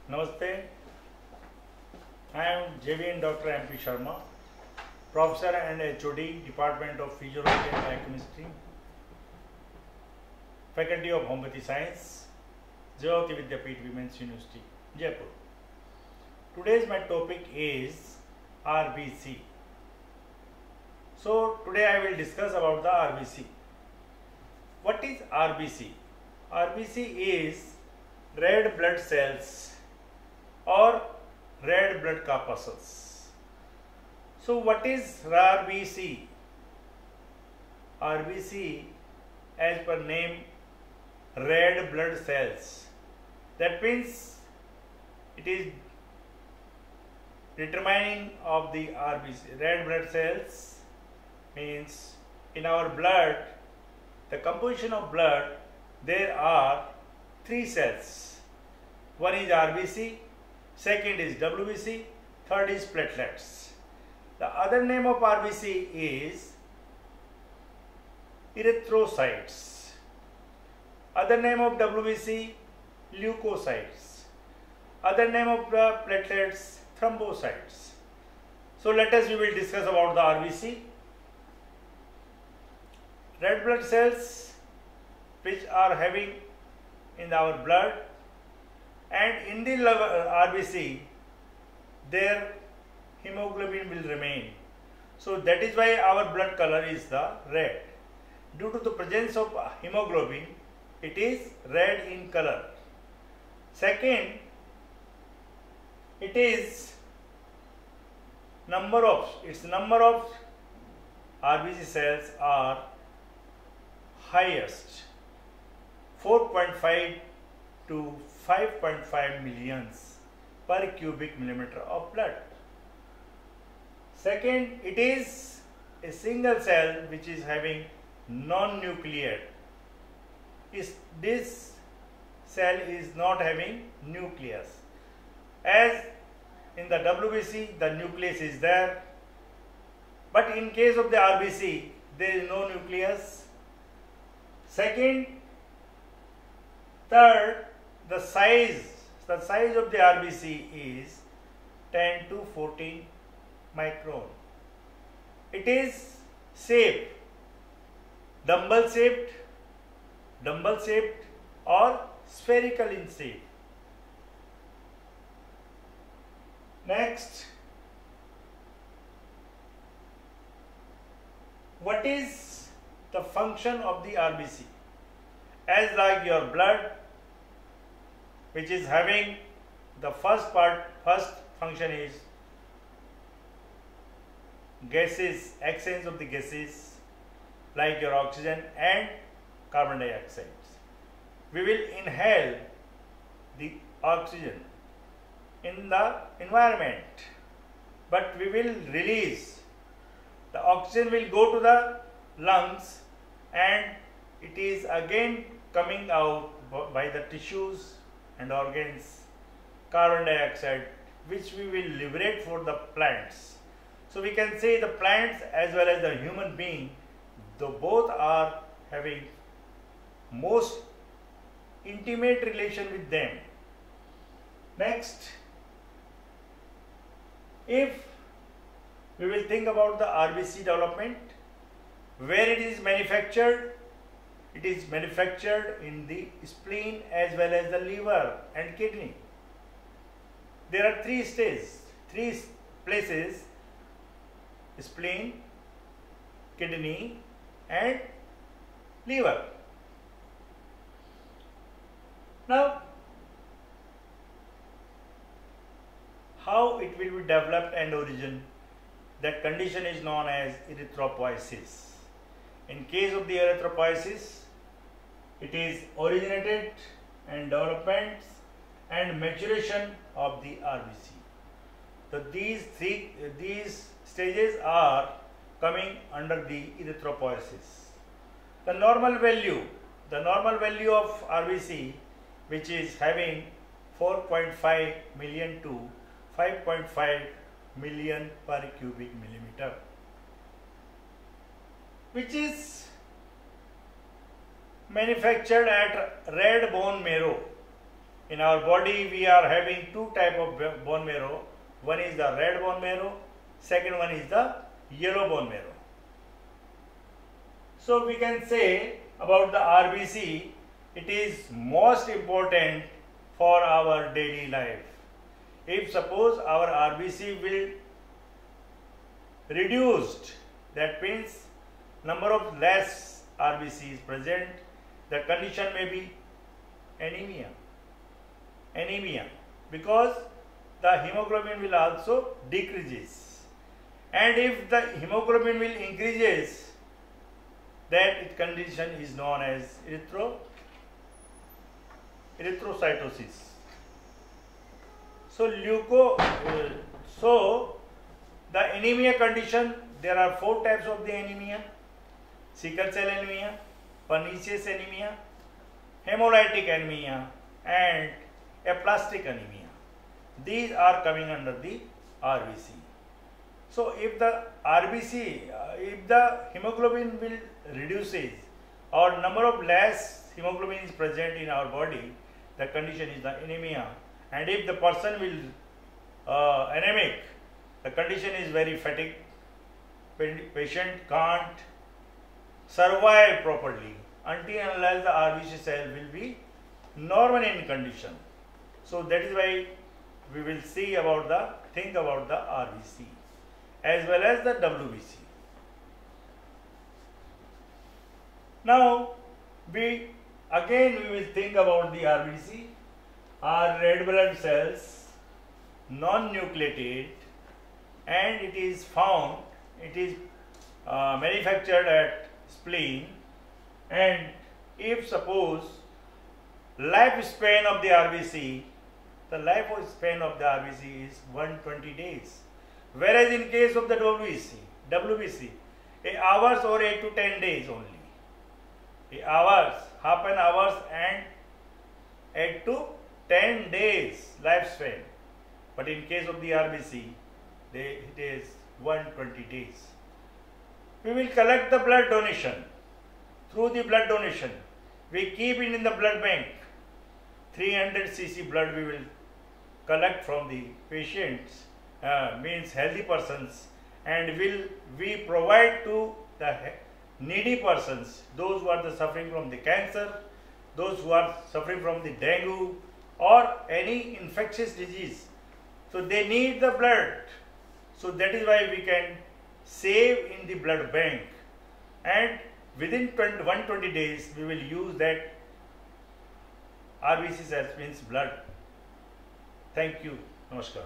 Namaste. I am JVN Dr. MP Sharma, Professor and HOD, Department of Physiology and Biochemistry, Faculty of Homeopathy Science, JAYOTI VIDYAPEETH Women's University, Jaipur. Today's my topic is RBC. So today I will discuss about the RBC. What is RBC? RBC is red blood cells or red blood corpuscles. So what is RBC? RBC, as per name, red blood cells. That means it is determining of the RBC. Red blood cells means in our blood, the composition of blood, there are three cells. One is RBC, second is WBC, third is platelets. The other name of RBC is erythrocytes. Other name of WBC, leukocytes. Other name of the platelets, thrombocytes. So we will discuss about the RBC. Red blood cells which are having in our blood, and in the RBC their hemoglobin will remain. So that is why our blood color is the red. Due to the presence of hemoglobin, it is red in color. Second, it is number of RBC cells are highest, 4.5 to 5.5 millions per cubic millimeter of blood. Second, it is a single cell which is having non-nuclear. This cell is not having nucleus. As in the WBC, the nucleus is there, but in case of the RBC, there is no nucleus. Second, third, the size of the RBC is 10 to 14 micron. It is shaped, dumbbell shaped or spherical in shape. Next, what is the function of the RBC? As like your blood, which is having the first function is gases, exchange of the gases like your oxygen and carbon dioxide. We will inhale the oxygen in the environment, but we will release. The oxygen will go to the lungs and it is again coming out by the tissues and organs, carbon dioxide, which we will liberate for the plants. So we can say the plants as well as the human being, though both are having most intimate relation with them. Next, if we will think about the RBC development, where it is manufactured in the spleen as well as the liver and kidney. There are three places: spleen, kidney and liver. Now, how it will be developed and origin? That condition is known as erythropoiesis. In case of the erythropoiesis, it is originated and development and maturation of the RBC. So these stages are coming under the erythropoiesis. The normal value of RBC, which is having 4.5 million to 5.5 million per cubic millimeter, which is manufactured at red bone marrow In our body we are having two type of bone marrow. One is the red bone marrow, second one is the yellow bone marrow. So we can say about the RBC, it is most important for our daily life. If suppose our RBC will reduced, that means number of less RBC is present, the condition may be anemia. Anemia, because the hemoglobin will also decreases, and if the hemoglobin will increases, that condition is known as erythrocytosis. So the anemia condition, there are four types of the anemia: sickle cell anemia, pernicious anemia, hemolytic anemia, and aplastic anemia. These are coming under the RBC. So if the RBC, if the hemoglobin will reduces or number of less hemoglobin is present in our body, the condition is the anemia. And if the person will anemic, the condition is very fatigue. Patient can't survive properly until and unless the RBC cell will be normal in condition. So that is why we will think about the RBC as well as the WBC. Now we will think about the RBC. Are red blood cells, non-nucleated, and it is manufactured at spleen, and if suppose lifespan of the RBC, the lifespan of the RBC is 120 days, whereas in case of the WBC, hours or 8 to 10 days only. Hours, half an hours and 8 to 10 days lifespan. But in case of the RBC, it is 120 days. We will collect the blood donation. Through the blood donation, we keep it in the blood bank. 300 cc blood we will collect from the patients, means healthy persons, and will we provide to the needy persons, those who are suffering from the cancer, those who are suffering from the dengue or any infectious disease. So they need the blood. So that is why we can save in the blood bank, and within 120 days we will use that RBC cells, means blood. Thank you. Namaskar.